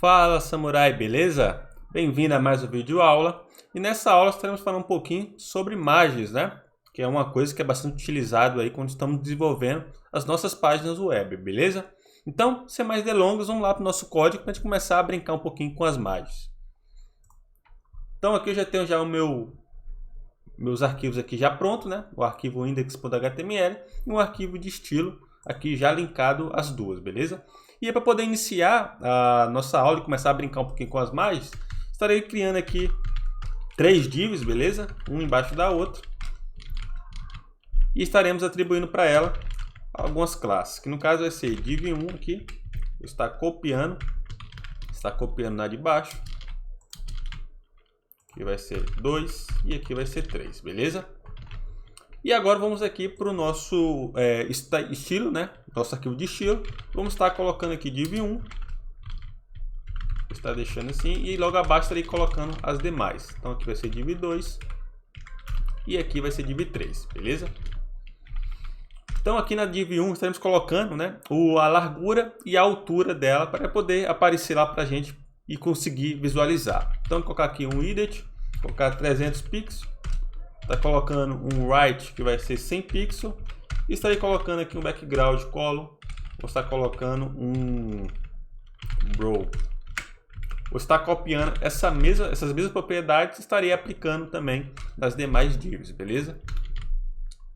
Fala samurai, beleza? Bem-vindo a mais um vídeo aula. E nessa aula estaremos falando um pouquinho sobre imagens, né? Que é uma coisa que é bastante utilizado aí quando estamos desenvolvendo as nossas páginas web, beleza? Então, sem mais delongas, vamos lá para o nosso código para a gente começar a brincar um pouquinho com as imagens. Então aqui eu já tenho meus arquivos aqui já pronto, né? O arquivo index.html e um arquivo de estilo aqui já linkado as duas, beleza? E para poder iniciar a nossa aula e começar a brincar um pouquinho com as imagens, estarei criando aqui 3 divs, beleza? Um embaixo da outra. E estaremos atribuindo para ela algumas classes, que no caso vai ser div1 aqui, está copiando na de baixo. Aqui vai ser 2 e aqui vai ser 3, beleza? E agora vamos aqui para o nosso estilo, né? Nosso arquivo de estilo. Vamos estar colocando aqui div1. Está deixando assim e logo abaixo estarei colocando as demais. Então aqui vai ser div2 e aqui vai ser div3, beleza? Então aqui na div1 estaremos colocando, né, a largura e a altura dela para poder aparecer lá para a gente e conseguir visualizar. Então vou colocar aqui um width, colocar 300 pixels. Está colocando um right que vai ser 100 pixels. E estarei colocando aqui um background color. Vou estar colocando um row. Vou estar copiando essas mesmas propriedades e estarei aplicando também nas demais divs, beleza?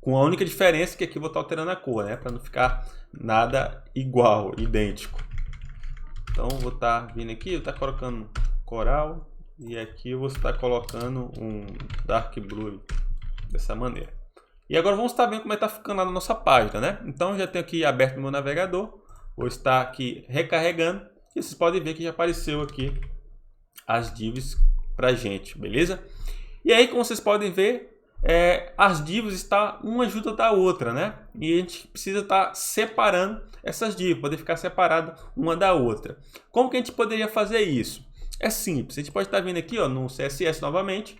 Com a única diferença que aqui eu vou estar alterando a cor, né? Para não ficar nada igual, idêntico. Então vou estar vindo aqui, vou estar colocando coral. E aqui eu vou estar colocando um dark blue dessa maneira. E agora vamos estar vendo como é que está ficando lá na nossa página, né? Então já tenho aqui aberto meu navegador. Vou estar aqui recarregando. E vocês podem ver que já apareceu aqui as divs pra gente, beleza? E aí, como vocês podem ver, as divs estão uma junto da outra, né? E a gente precisa estar separando essas divs, poder ficar separada uma da outra. Como que a gente poderia fazer isso? É simples, a gente pode estar vindo aqui ó, no CSS novamente.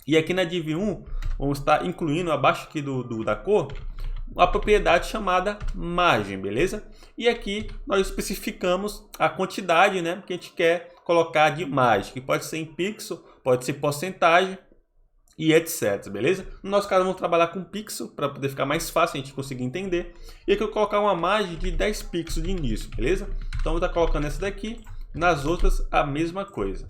E aqui na div1, vamos estar incluindo abaixo aqui da cor, a propriedade chamada margem, beleza? E aqui nós especificamos a quantidade, né, que a gente quer colocar de margem, que pode ser em pixel, pode ser porcentagem e etc, beleza? No nosso caso vamos trabalhar com pixel, para poder ficar mais fácil a gente conseguir entender. E aqui eu vou colocar uma margem de 10 pixels de início, beleza? Então vou estar colocando essa daqui. Nas outras, a mesma coisa.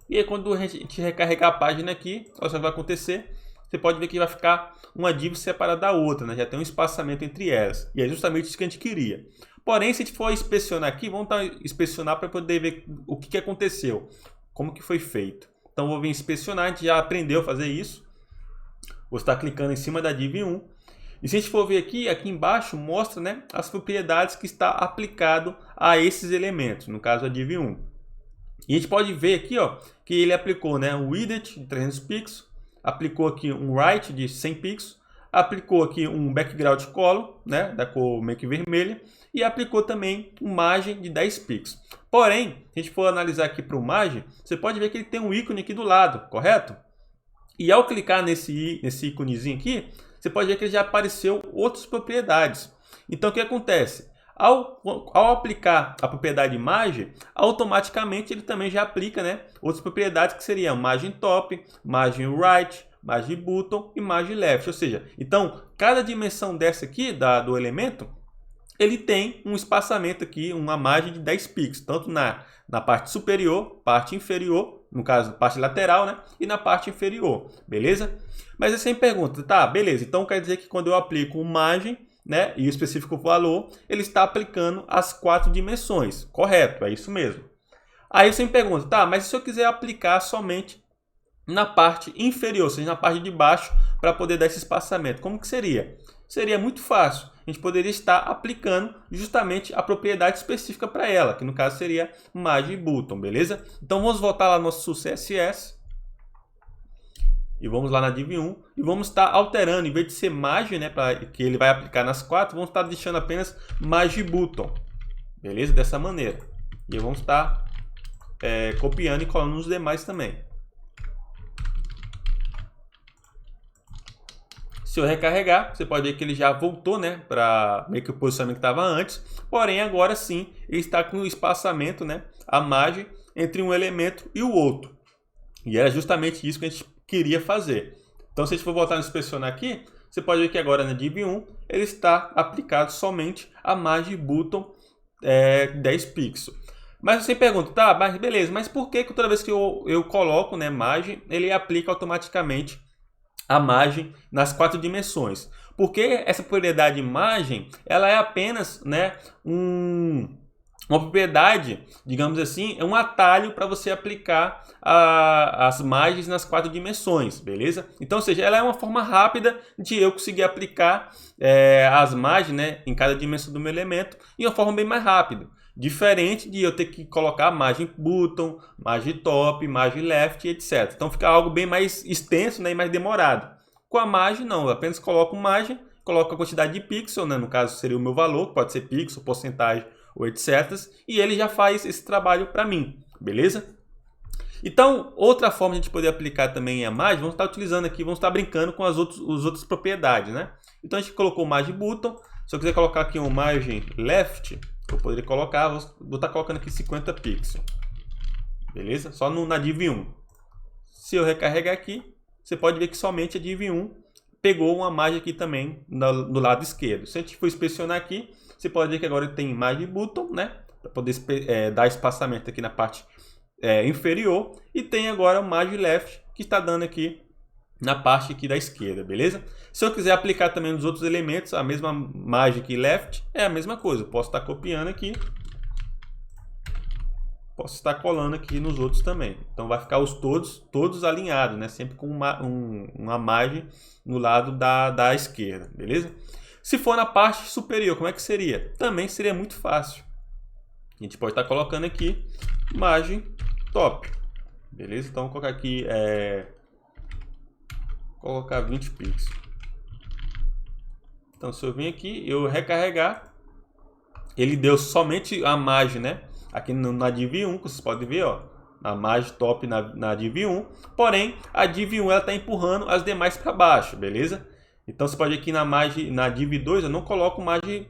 E aí, quando a gente recarregar a página aqui, olha só o que vai acontecer. Você pode ver que vai ficar uma div separada da outra, né? Já tem um espaçamento entre elas. E é justamente isso que a gente queria. Porém, se a gente for inspecionar aqui, vamos inspecionar para poder ver o que aconteceu. Como que foi feito. Então, vou vir inspecionar. A gente já aprendeu a fazer isso. Vou estar clicando em cima da div1. E se a gente for ver aqui embaixo mostra, né, as propriedades que está aplicado a esses elementos, no caso a div1. E a gente pode ver aqui ó, que ele aplicou, né, um width de 300 pixels, aplicou aqui um right de 100 pixels, aplicou aqui um background color, né, da cor meio que vermelha, e aplicou também uma margem de 10 pixels. Porém, se a gente for analisar aqui para o margem, você pode ver que ele tem um ícone aqui do lado, correto? E ao clicar nesse íconezinho aqui, você pode ver que ele já apareceu outras propriedades. Então o que acontece? Ao aplicar a propriedade margem, automaticamente ele também já aplica, né, outras propriedades que seriam margem top, margem right, margem bottom e margem left. Ou seja, então cada dimensão dessa aqui do elemento, ele tem um espaçamento aqui, uma margem de 10 pixels, tanto na parte superior, parte inferior, no caso, parte lateral, né? E na parte inferior, beleza? Mas aí você me pergunta, tá, beleza, então quer dizer que quando eu aplico uma margem, né, e o específico valor, ele está aplicando as 4 dimensões, correto, é isso mesmo. Aí você me pergunta, tá, mas se eu quiser aplicar somente na parte inferior, ou seja, na parte de baixo, para poder dar esse espaçamento, como que seria? Seria muito fácil. A gente poderia estar aplicando justamente a propriedade específica para ela, que no caso seria margem bottom, beleza? Então vamos voltar lá no nosso CSS e vamos lá na div1 e vamos estar alterando, em vez de ser margem, né, que ele vai aplicar nas 4, vamos estar deixando apenas margem bottom, beleza? Dessa maneira. E vamos estar copiando e colando nos demais também. Se eu recarregar, você pode ver que ele já voltou, né, para meio que o posicionamento que estava antes. Porém, agora sim, ele está com o espaçamento, né, a margem entre um elemento e o outro. E era justamente isso que a gente queria fazer. Então, se a gente for voltar a inspecionar aqui, você pode ver que agora na div 1 ele está aplicado somente a margem button 10 pixels. Mas você pergunta, tá, mas beleza, mas por que toda vez que eu coloco, né, margem, ele aplica automaticamente a margem nas 4 dimensões? Porque essa propriedade margem, ela é apenas, né, uma propriedade, digamos assim, é um atalho para você aplicar as margens nas 4 dimensões, beleza? Então, ou seja, ela é uma forma rápida de eu conseguir aplicar as margens, né, em cada dimensão do meu elemento de uma forma bem mais rápida. Diferente de eu ter que colocar margem button, margem top, margem left, etc. Então fica algo bem mais extenso, né, e mais demorado. Com a margem, não, eu apenas coloco margem, coloco a quantidade de pixel, né, no caso seria o meu valor, pode ser pixel, porcentagem ou etc. E ele já faz esse trabalho para mim, beleza? Então, outra forma de a gente poder aplicar também a margem, vamos estar utilizando aqui, vamos estar brincando com as outras propriedades, né? Então a gente colocou margem button, se eu quiser colocar aqui um margem left, eu poderia colocar, vou estar colocando aqui 50 pixels, beleza? Só na div 1. Se eu recarregar aqui, você pode ver que somente a div 1 pegou uma margem aqui também do lado esquerdo. Se a gente for inspecionar aqui, você pode ver que agora tem margem button, né? Para poder dar espaçamento aqui na parte inferior. E tem agora o margem left, que está dando aqui na parte aqui da esquerda, beleza? Se eu quiser aplicar também nos outros elementos, a mesma margem aqui left, é a mesma coisa. Eu posso estar copiando aqui. Posso estar colando aqui nos outros também. Então vai ficar todos alinhados, né? Sempre com uma margem no lado da esquerda, beleza? Se for na parte superior, como é que seria? Também seria muito fácil. A gente pode estar colocando aqui margem top, beleza? Então vou colocar aqui, colocar 20 pixels. Então se eu vir aqui, eu recarregar, ele deu somente a margem, né? Aqui na div 1, que vocês podem ver, ó, a margem top na div 1. Porém, a div 1 ela está empurrando as demais para baixo, beleza? Então você pode ver aqui na div 2 eu não coloco margem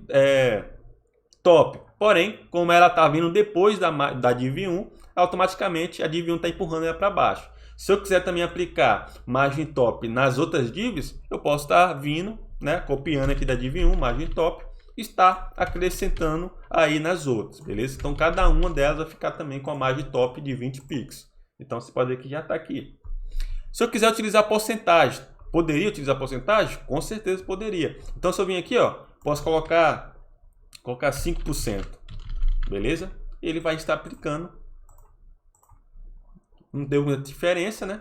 top. Porém, como ela está vindo depois da div 1, automaticamente a div 1 está empurrando ela para baixo. Se eu quiser também aplicar margem top nas outras divs, eu posso estar vindo, né, copiando aqui da div 1, margem top, está acrescentando aí nas outras, beleza? Então cada uma delas vai ficar também com a margem top de 20 pixels. Então você pode ver que já está aqui. Se eu quiser utilizar porcentagem, poderia utilizar porcentagem? Com certeza poderia. Então se eu vim aqui, ó, posso colocar 5%, beleza? Ele vai estar aplicando. Não deu muita diferença, né?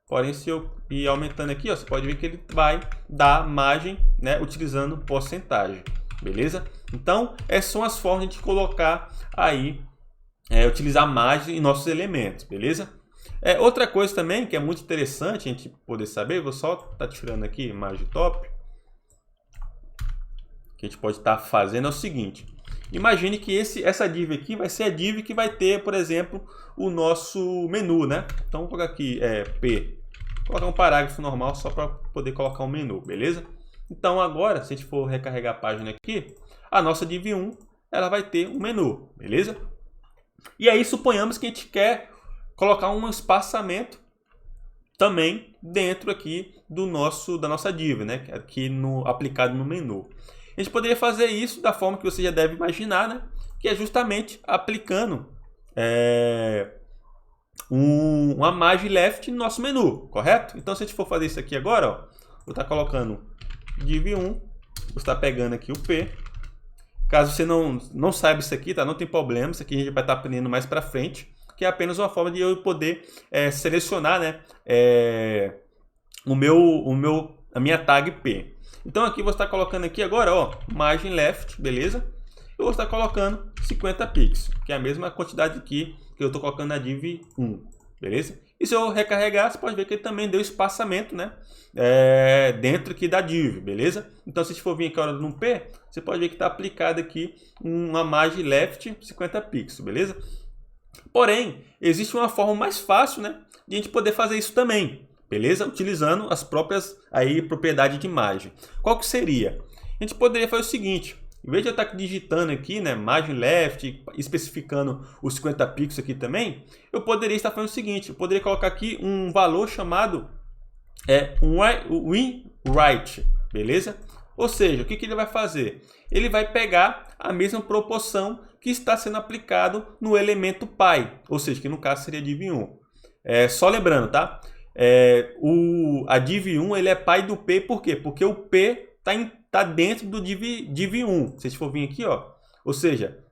Porém, se eu ir aumentando aqui, ó, você pode ver que ele vai dar margem, né, utilizando porcentagem. Beleza? Então, essas são as formas de colocar aí, utilizar margem em nossos elementos, beleza? Outra coisa também que é muito interessante a gente poder saber, vou só estar tirando aqui margem top, que a gente pode estar fazendo é o seguinte: imagine que essa div aqui vai ser a div que vai ter, por exemplo, o nosso menu, né? Então, vou colocar aqui P, vou colocar um parágrafo normal só para poder colocar um menu, beleza? Então agora, se a gente for recarregar a página aqui, a nossa div 1 ela vai ter um menu, beleza? E aí suponhamos que a gente quer colocar um espaçamento também dentro aqui da nossa div, né? Aqui aplicado no menu. A gente poderia fazer isso da forma que você já deve imaginar, né? Que é justamente aplicando uma margem left no nosso menu, correto? Então se a gente for fazer isso aqui agora, ó, vou estar colocando div 1, vou estar pegando aqui o P. Caso você não saiba isso aqui, tá? Não tem problema, isso aqui a gente vai estar aprendendo mais para frente, que é apenas uma forma de eu poder selecionar, né, a minha tag P. Então aqui eu vou estar colocando aqui agora, ó, margem left, beleza? Eu vou estar colocando 50 pixels, que é a mesma quantidade aqui que eu estou colocando na div 1, beleza? E se eu recarregar, você pode ver que ele também deu espaçamento, né? Dentro aqui da div, beleza? Então, se a gente for vir aqui no P, você pode ver que está aplicado aqui uma margem left 50 pixels, beleza? Porém, existe uma forma mais fácil, né, de a gente poder fazer isso também. beleza? Utilizando as próprias aí propriedades de margem. Qual que seria? A gente poderia fazer o seguinte, em vez de eu estar digitando aqui, né, margem left, especificando os 50 pixels aqui também, eu poderia estar fazendo o seguinte, eu poderia colocar aqui um valor chamado win right, beleza? Ou seja, o que ele vai fazer? Ele vai pegar a mesma proporção que está sendo aplicado no elemento pi, ou seja, que no caso seria div1. Só lembrando, tá? A div1 ele é pi do p, por quê? Porque o p está dentro do div1. Se vocês for vir aqui, ó, ou seja,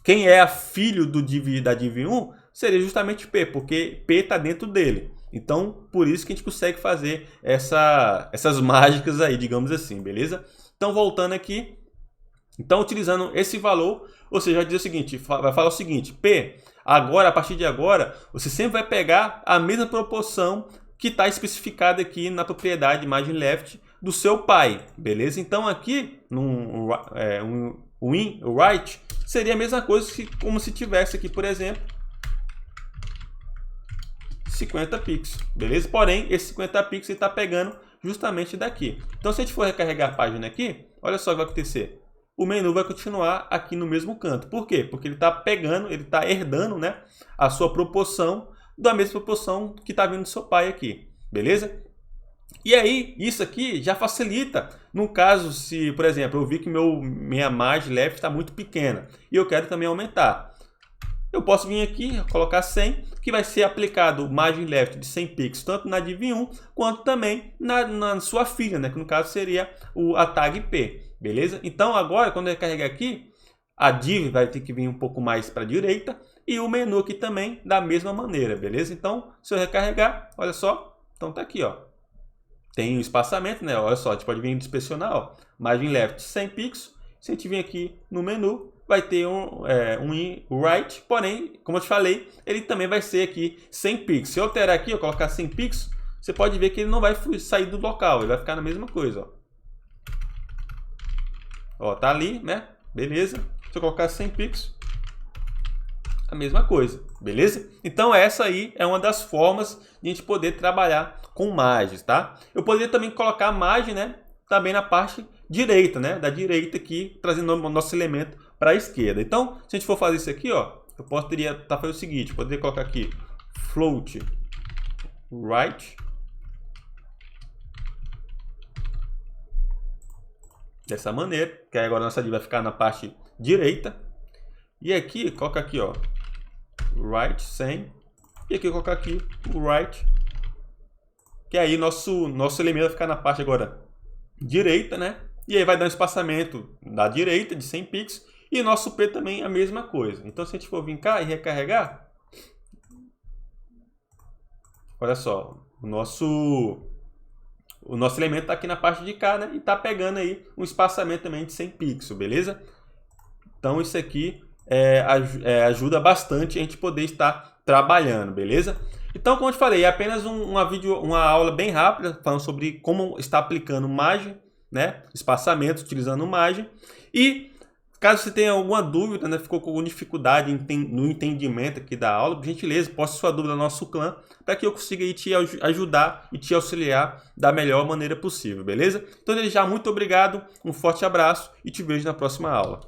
quem é filho da div1 seria justamente p, porque p está dentro dele. Então, por isso que a gente consegue fazer essas mágicas aí, digamos assim, beleza? Então, voltando aqui, então utilizando esse valor, ou seja, vai dizer o seguinte, vai falar o seguinte, P, agora, a partir de agora, você sempre vai pegar a mesma proporção que está especificada aqui na propriedade margin left do seu pi, beleza? Então, aqui, no win right, seria a mesma coisa que como se tivesse aqui, por exemplo, 50 pixels, beleza? Porém, esse 50 pixels está pegando justamente daqui. Então, se a gente for recarregar a página aqui, olha só o que vai acontecer. O menu vai continuar aqui no mesmo canto. Por quê? Porque ele está pegando, ele está herdando, né, a sua proporção da mesma proporção que está vindo do seu pai aqui, beleza? E aí, isso aqui já facilita. No caso, se, por exemplo, eu vi que minha margem left está muito pequena e eu quero também aumentar. Eu posso vir aqui, colocar 100, que vai ser aplicado margin left de 100 pixels, tanto na div1, quanto também na sua filha, né? Que no caso seria a tag P, beleza? Então agora, quando eu carregar aqui, a div vai ter que vir um pouco mais para a direita, e o menu aqui também da mesma maneira, beleza? Então, se eu recarregar, olha só, então tá aqui, ó. Tem o espaçamento, né? Olha só, a gente pode vir inspecionar, ó, margin left 100 pixels, se a gente vir aqui no menu, vai ter um right, porém, como eu te falei, ele também vai ser aqui 100 pixels. Se eu alterar aqui, eu colocar 100 pixels, você pode ver que ele não vai sair do local, ele vai ficar na mesma coisa, ó. Ó, tá ali, né? Beleza. Se eu colocar 100 pixels, a mesma coisa, beleza? Então essa aí é uma das formas de a gente poder trabalhar com margens, tá? Eu poderia também colocar a margem, né? Também na parte direita, né? Da direita aqui, trazendo o nosso elemento para a esquerda. Então, se a gente for fazer isso aqui, ó, eu poderia estar fazendo o seguinte, eu poderia colocar aqui float right, dessa maneira, que aí agora a nossa div vai ficar na parte direita. E aqui, coloca aqui, ó, right 100, e aqui eu colocar aqui o right, que aí nosso elemento vai ficar na parte agora direita, né? E aí vai dar um espaçamento da direita de 100 pixels e nosso P também a mesma coisa. Então, se a gente for vir cá e recarregar, olha só, o nosso elemento está aqui na parte de cá, né? E está pegando aí um espaçamento também de 100 pixels, beleza? Então, isso aqui ajuda bastante a gente poder estar trabalhando, beleza? Então, como eu te falei, é apenas uma aula bem rápida, falando sobre como está aplicando margem, né? Espaçamento, utilizando margem. E caso você tenha alguma dúvida, né? Ficou com alguma dificuldade no entendimento aqui da aula, por gentileza, poste sua dúvida no nosso clã, para que eu consiga aí te ajudar e te auxiliar da melhor maneira possível, beleza? Então, desde já, muito obrigado, um forte abraço e te vejo na próxima aula.